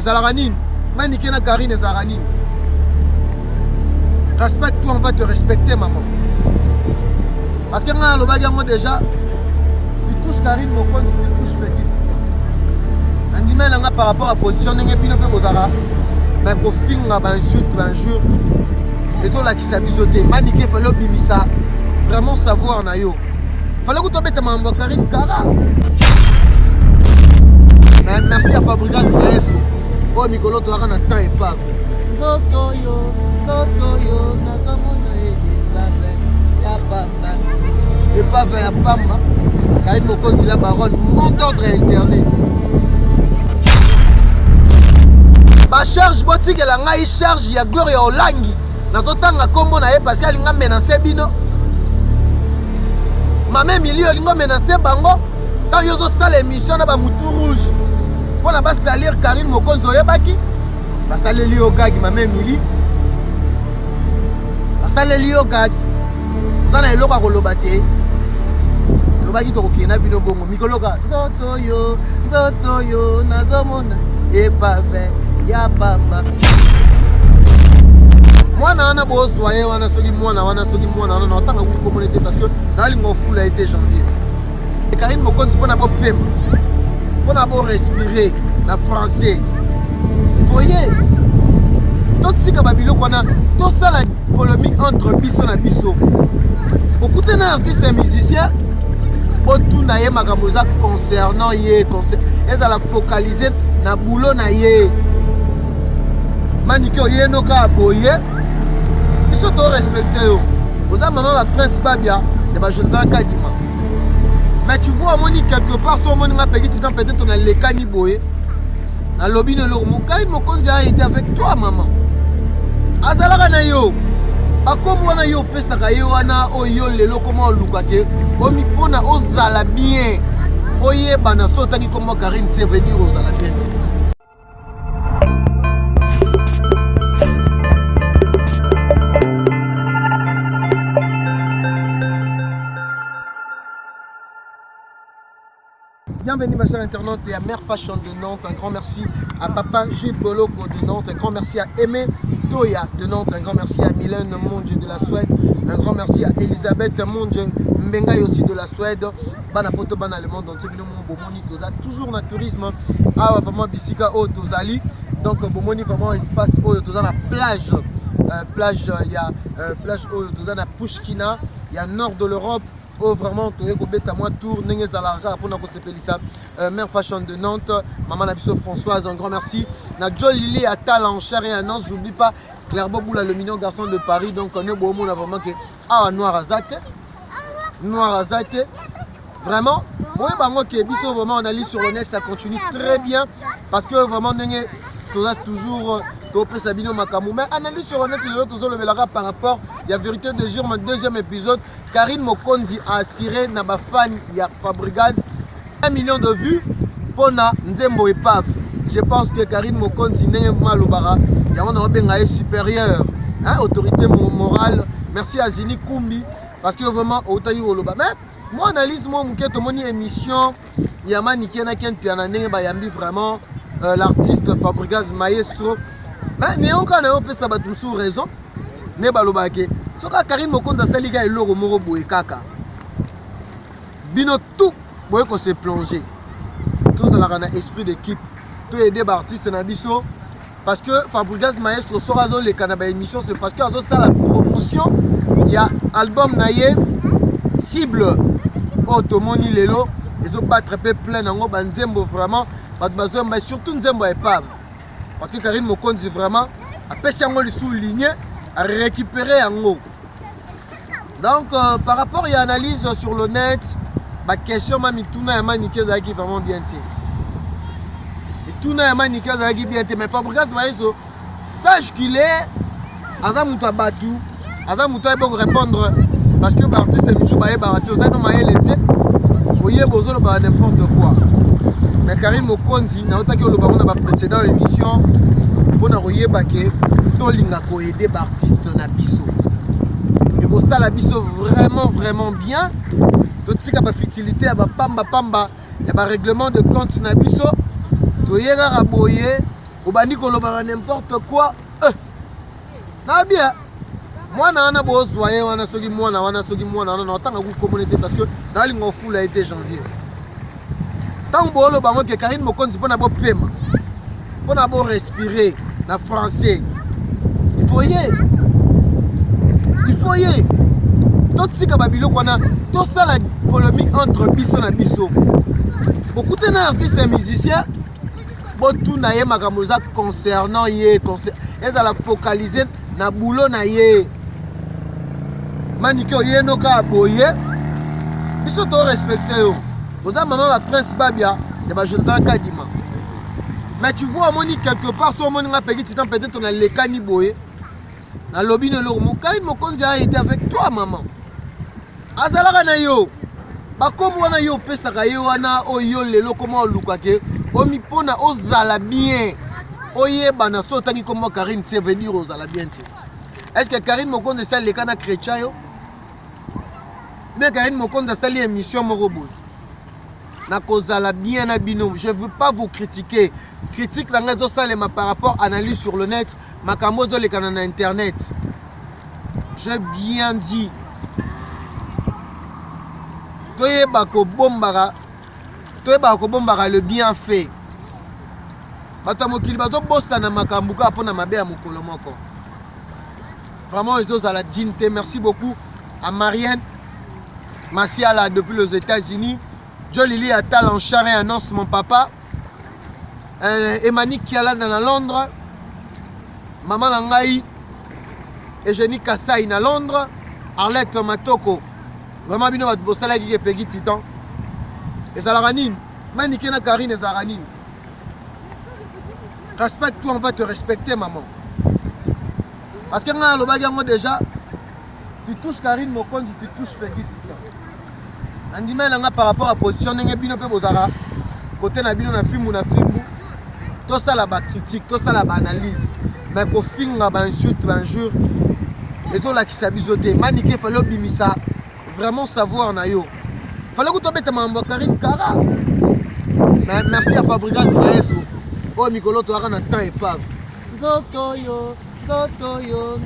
ezalaka nini manike na Karine ezalaka nini. Respecte-toi, on va te respecter maman. Parce que moi le déjà tu touches Karine Mokonzi, tu touches l'équipe. Andimé là par rapport à position n'engé bino pe bozara. Mais ko finga ba insulte un jour. Et toi là qui s'abisoté, maniqué fallait bimisa. Vraiment savoir na yo. Fallait que tu bête mambo Karine Kara. Mais merci à Fabrigas Maestro. Oh Mikolo to na temps et pas. Zoto yo na zamona ya papa. Et pas vers Pamba. Karine Mokonzi la baronne, mon ordre internet. Ba charge boutique la ngai charge ya Gloria Olangi. Nazotanga kombo na ye parce que alinga menacer bino. Mame Emilio alinga menacer bango. Quand yozo sala émission na ba mutu rouge. Pona ba salir Karine Mokonzi oyebaki. Ba saleli okaki mame Emilio. Ba saleli okaki. Sana eloko akoloba te. Tobaki tokokena bino bongo mikoloka. Nzoto yo nazomona epave ya pamba. Mwana wana bozwaye wana soki mwana wana na otanga ku communauté parce que nali ngofu la été janvier. Et Karine Mokonzi pona bo pema. Pona bo respirer na français. Voyez. Tout ce que babilo kona tout ça la polémique entre biso na biso. Beaucoup de artistes et musiciens tout na ye makambo za concernant ye concert eza la focaliser na boulot na ye. Manike oye no ka boye. Ils sont respectés. Vous avez maman la presse Babia de ma jeune Kadima. Mais tu vois, Moni, quelque part, sur mon petit temps, peut-être on a les caniboé. La lobby de l'eau. Mon Karine Mokonzi a été avec toi, maman. Azalaka na yo. Pas comme on a yo pesaka yo wana oyo lelo comment lukake. Omi pona ozala bien. Oye bana sotani comment Karine c'est venir ozala bien. Bienvenue ma chère internaute et à Mère Fashion de Nantes, un grand merci à Papa Gilles Boloko de Nantes, un grand merci à Aimé Toya de Nantes, un grand merci à Mylène Mondje de la Suède, un grand merci à Elisabeth Mondje Mbengai aussi de la Suède, Banapoto Bana le monde entier, Bomoni Toza, toujours dans tourisme, ah vraiment Bissika O Tozali, donc Bomoni vraiment espace O Toza la plage, il y a plage O Toza la Pushkina, il y a nord de l'Europe. Oh vraiment, tu es à moi tour, Nengue Zalara pour nous ça. Mère Fashion de Nantes, maman Nabiso Françoise, un grand merci. Na Joe Lily à Talent, Cher et à Nantes, je n'oublie pas Claire Boboula, le mignon garçon de Paris. Donc on est beau, on a vraiment que Noir Azate, vraiment. Oui, bah moi qui Bisso vraiment on allie sur le net, ça continue très bien parce que vraiment Nengue toujours Topé Sabino Makamou. Mais analyse sur le net, il est le verra par rapport. Il y a vérité de jour, mon deuxième épisode. Karine Mokonzi a assuré na ba fan ya Fabrigaz 1 million de vues pour na Nzembo Epave. Je pense que Karine Mokonzi n'est pas l'obara. Il y a un supérieur, hein, autorité morale. Merci à Zini Koumbi parce que vraiment Otayi Oloba. Mais moi analyse moi tout mon émission Yamani Kenaken Piana Nenga Yambi vraiment l'artiste Fabrigaz Maestro. Mais on a un ça sous raison. Ne balobake. So ka Karine Mokonzi saliga eloko moko boye kaka. Bino tout boye ko se plonger. Tout ça la esprit d'équipe. Tout aider ba artiste na biso parce que Fabrigaz Maestro sera dans les canaba émission c'est parce que azo ça la promotion il y a album naye cible Otomoni lelo ils ont battre plein nango banzembo vraiment bazo mais surtout nzembo epave parce que Karine Mokonzi vraiment a pesi yango li souligner à récupérer en haut. Donc par rapport à l'analyse sur le net, ma question m'a mis tout na Nikeza qui vraiment bien té. Et tout na Nikeza qui bien té mais Fabrigaz Maestro sache qu'il est Azamuto Batu, Azamuto peut répondre parce que l'artiste est monsieur Baye Baracho ça non maé l'été. Voyez bozo ba n'importe quoi. Mais Karine Mokonzi na otaki le baron na précédent émission pour na royeba ke tolinga ko aider l'artiste na biso. Et pour ça la biso vraiment bien. Tout ce qui a futilité pamba et règlement de compte na biso. To yera raboyer obandi koloba n'importe quoi. Na bien. Moi na bozwa ye wana soki mwana na otanga ku communauté parce que dans l'ingo fou a été janvier. Tant bolo bango ke Karine Mokonzi pona bo pema. Pona bo respirer na français. Il faut y. Tout ce que babilo kona tout ça la polémique entre biso na biso. Beaucoup d'artistes et musiciens tout na ye makambo za concernant ye ils ala focaliser na boulot na ye manike ye no ka boye biso to respecter yo oza maman la prince babia de ba Jonathan Kadima mais tu vois moni quelque part so moni nga petit temps peut-être on a le kani boye na lobby ne lo mo Karine Mokonzi a été avec toi maman azalaka na yo bakombo wana yo pesaka ye wana oyo lelo comment oluka ke omi pona ozala bien oyeba na so tangi comme Karine c'est veut dire ozala bien. Est-ce que Karine Mokonzi sali le kana chrétien yo mais Karine Mokonzi sali émission mo robot na kozala bien na bino. Je veux pas vous critiquer, critique la ngazo salema par rapport à analyse sur le net makambo zo le kana na internet. J'ai bien dit toyeba ko bombara le bien fait. Bato mokili bazo bossa na makambo ka pona mabe ya mokolo moko. Vraiment ils osent à la dignité. Merci beaucoup à Marianne Massiala depuis les États-Unis. Joe Lily Attal en charré annonce mon papa. Emmanuel Kiala dans Londres. Maman Langai Eugénie Kassai na Londres. Arlette Matoko. Vraiment bino va bossala ki pegi titan. Et ça la ranine. Manike na Karine ça ranine. Respecte-toi, on va te respecter maman. Parce que nga lo bagango déjà tu touches Karine Mokonzi, tu touches pegi titan. Andima nga par rapport à position ndenge bino pe bozara côté na bino na film ou na film. Tout ça la critique, tout ça la analyse. Mais ko finga ba insulte un jour. Et tout là qui s'abisoté. Manike fallait bimisa. Vraiment savoir na yo. Fallait que tu mettes ma Karine Kara. Mais merci à Fabrigas Maeso. Oh Mikolo to na temps épave. Zoto yo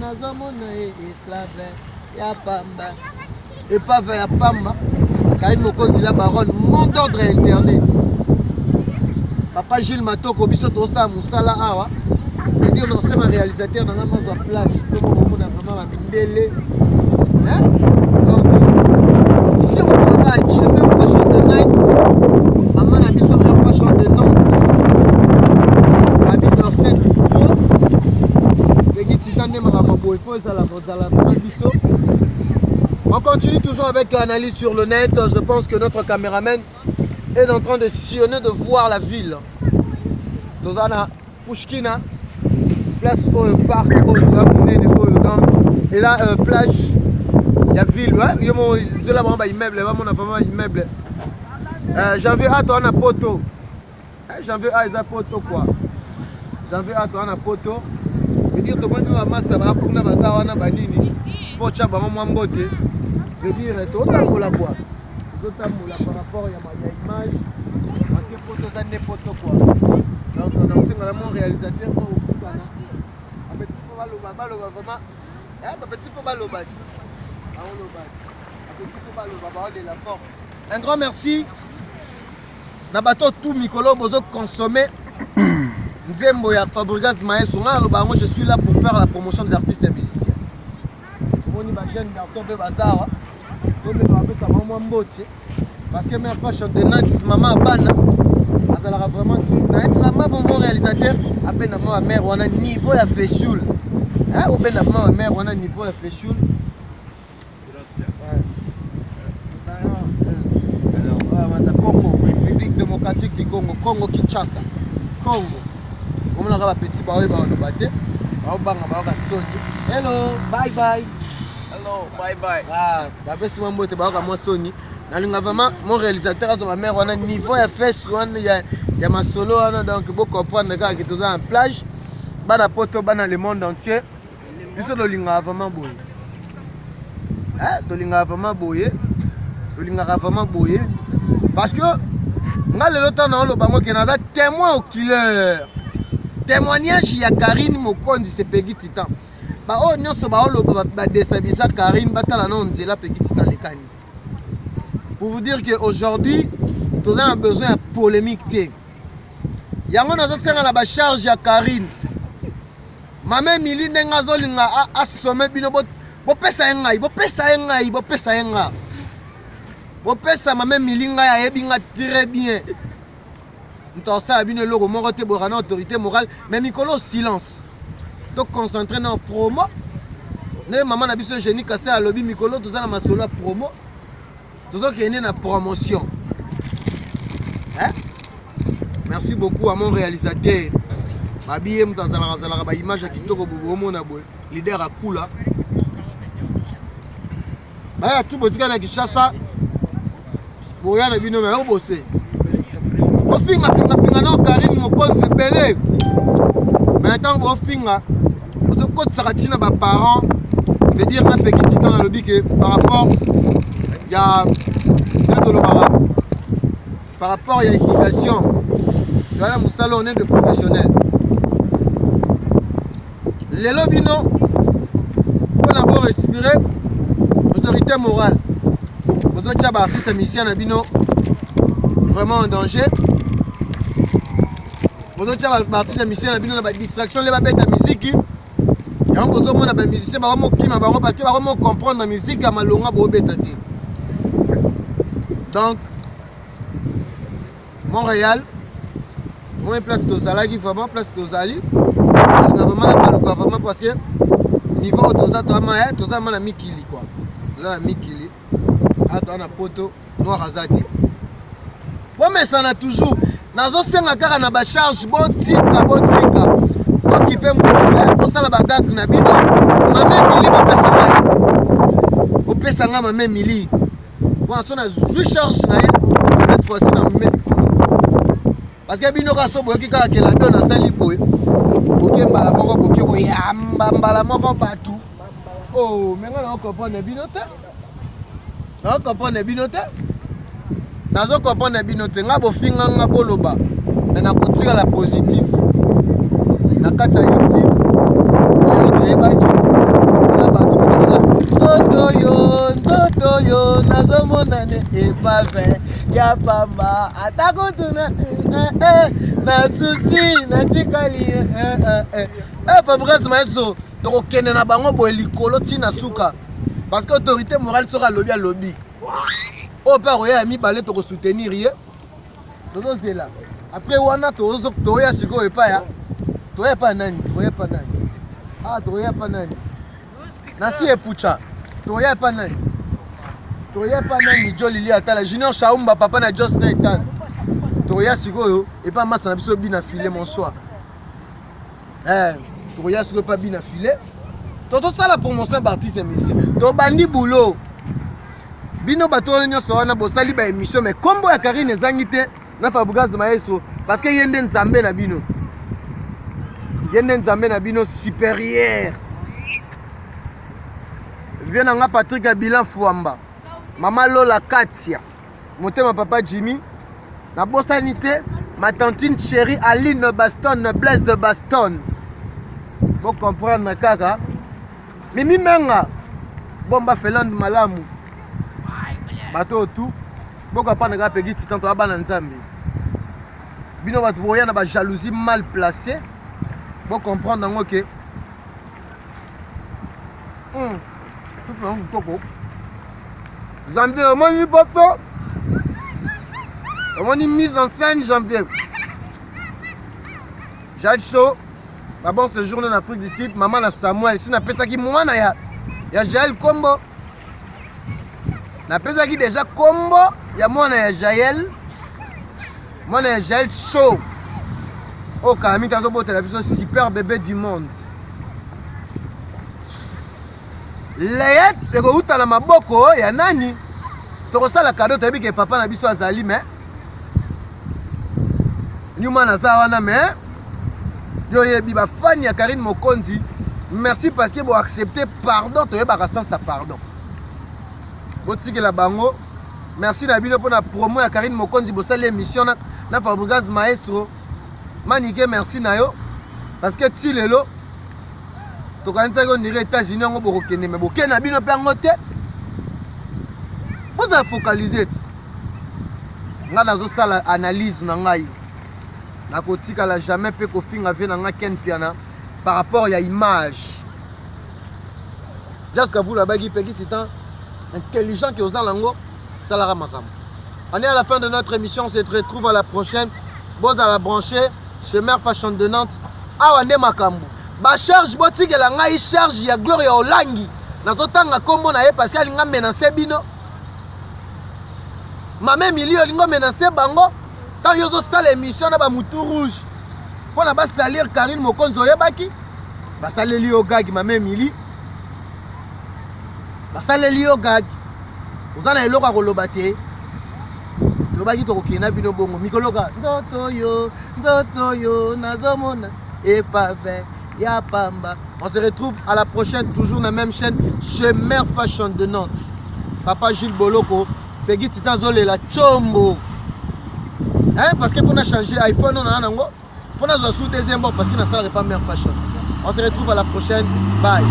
nazamona esclave ya pamba. Épave ya pamba. Karine Mokonzi la baronne mon ordre internet. Papa Gilles Matoko biso to sa musala awa. Et dire non c'est un réalisateur dans la plage. Comme on a vraiment la mindele. Hein? Ici on travaille, je fais un poisson de night. Maman a mis son meilleur poisson de Nantes. La vie de scène. On continue toujours avec l'analyse sur le net. Je pense que notre caméraman est en train de sillonner, de voir la ville. Dozana Pushkina, place au parc, et là, plage. Il y a ville, ouais. Il y a un immeuble, un immeuble. J'en veux à toi, on a poteau. J'en veux à poteau quoi. J'en veux à toi, on a poteau. Je veux dire, tu peux dire, master, on a bazar, on a banini. Faut que tu aies un beauté. Je veux dire, tu as un peu la quoi. Tu as un peu par rapport à l'image. Tu as poteau, tu as poteau quoi. Donc, on a aussi un réalisateur. Un grand merci. Nabato tout Mikolo bozo consommer. Nzembo ya Fabrigas Maeso. Moi je suis là pour faire la promotion des artistes et musiciens. Moni ba jeune garçon be bazar. Comme ba be sa maman mbote. Parce que mère fashion de night maman bana. Azala vraiment tout. Na être maman bon réalisateur. Aben na ma mère on a niveau ya feshul. Hein au ben na ma mère on a niveau ya feshul. Congo, République démocratique du Congo, Congo Kinshasa, Congo. Comme on a petit baoui ba on batte, ba banga ba ka soni. Hello, bye bye. Hello, bye bye. Ah, ba pesi mo mbote ba ka mo soni. Na linga vraiment mon réalisateur à ma mère on a niveau ya fesse on ya ma solo on donc beaucoup comprendre que tu es en plage, bana poto bana le monde entier. Biso do linga vraiment boy. Hein, do linga vraiment boy. Do linga vraiment boy. Parce que nga le temps na lo bango ke naza témoin au killer. témoignage ya Karine Mokonzi c'est Peggy Titan. Ba o nyonso ba olo ba desabisa Karine batala na nzela Peggy Titan lekani. Pour vous dire que aujourd'hui nous avons besoin de polémique. Yango nazo senga la ba charge ya Karine. Mame mili ndenga zolinga asome bino bo pesa ngai, bo pesa ngai, bo pesa ngai. Bo pesa mame mili ngai ayebinga très bien. Nous ça bino loko moko te borana autorité morale mais mikolo silence. Donc concentré dans promo. Ne maman na biso génie cassé à lobby mikolo tout ça na masolo promo. Tout ça qui est na promotion. Hein? Merci beaucoup à mon réalisateur. Babie mutazala ba image ya kitoko bobo na boy. Leader à Kula. Ba tout botika na Kishasa. Pour ya na bino mais bosser. Bo finga non Karine Mokonzi belé. Maintenant bo finga to côté saratina ba parents veut dire un petit temps dans le bic par rapport il y a par rapport à l'éducation. Voilà mon salon on est de professionnels. Les lobino pour d'abord respirer autorité morale. Vous doit dire artiste mission bino vraiment en danger. Vous doit dire artiste mission bino na distraction les babette à musique. Et on peut dire na musicien ba mo kima ba parce que ba mo comprendre la musique à malonga bo betati. Donc Montréal moi place d'Ozala qui vraiment place d'Ozali. Vraiment la pas vraiment parce que niveau d'Oza toi na mikili quoi. Là na mikili. Ah toi na poto noir azati. Bon mais ça na toujours nazo senga kaka na ba charge botika. Occupé mon pour ça la bagarre na bino. Mame mili bopesa ngai. Bopesa nga mame mili. Bon ça na charge na elle cette fois-ci na meme. Parce que bino ka so boyoki kaka ke la donne sali boy. Boke mbala moko boke boya mbala moko partout. Oh, mais on comprend bino te. On comprend bino te. Nazo comprendre bino te nga bo finga nga boloba. Mais na kotika la positive. Na kata YouTube. Zoto yo nazo monane e pas vrai. Ya pamba atako tuna na souci na tikali Fabrice Maeso to kende na bango bo likolo tina suka parce que autorité morale sera lobby à lobby o pa roya mi balé to soutenir ye toto zela après wana to ya siko e pa ya to ya pa nani ah to ya pa nani nasi e pucha to ya pa nani Jolili atala Junior Chaumba papa na Just Nathan Toya sikoyo et pas massa na biso bina filé mon soir Toya sikoyo pas bina filé toto sala promotion d'artiste musicien to bandi boulot bino bato nyonso wana bosali ba émission mais kombo ya Karine ezangi te na Fabrice Maeso parce que yende nzambe na bino supérieur vient nga Patrick Abilan Fouamba Maman Lola Katia, Motema Papa Jimmy, la bossanité, ma tantine chérie Aline Baston, Blaise de Baston. Vous comprendre, Kaka. Mimi Menga, Bomba Feland Malamu. Bateau tout. Pourquoi pas ne pas payer tant que Abba Nzambi. Bino va trouver une jalousie mal placée. Vous comprendre, ok. Tout le monde, janvier, on a mise en scène janvier. J'ai chaud. D'abord ce jour en Afrique du Sud, maman na Samuel, si na pesa ki mwana ya Jaël Kombo. Na pesa ki déjà Kombo, ya mwana ya Jaël. Mwana ya Jaël chaud. Oh Kami tazo bote la biso super bébé du monde. Layet c'est que uta na maboko ya nani to sala cadeau tabi ke papa na biso azali mais nyuma na za wana mais yo yebi ba fan ya Karine Mokonzi merci parce que vous accepter pardon to yeba sans sa pardon botiki la bango merci na bino pour la promo ya Karine Mokonzi bo sala émission na Fabrice Maeso manike merci na yo parce que ti lelo tokanisaki ondire États-Unis yango bokokende me bokende na bino mpe yango te boza focaliser ti nga nazosala analyse na ngai nakotikala jamais mpe kofinga vie na nga ken piana par rapport ya image jusqu'à vous labaki peki titan intelligent qui osa lango salara makambo. On est à la fin de notre émission, on se retrouve à la prochaine. Bon à la brancher chez Mère Fashion de Nantes. Awa nde makambo ba charge botikela ngai charge ya Gloria Olangi nazotanga kombo na ye parce que alinga menacer bino mame milio lingo menacer bango tant yozo sala émission na ba mutu rouge pona ba salir Karine Mokonzo yebaki ba saleli yo gagi mame mili ba saleli yo gagi ozana eloko koloba te tobaki tokokina bino bongo mikoloka nzoto yo nazomona et pas fait ya pamba. On se retrouve à la prochaine, toujours dans la même chaîne chez Mère Fashion de Nantes. Papa Gilles Boloko Peggy Titan Zole la chombo hein, parce que pour changer iPhone on a un faut sous deuxième bord parce qu'il n'a pas Mère Fashion. On se retrouve à la prochaine, bye.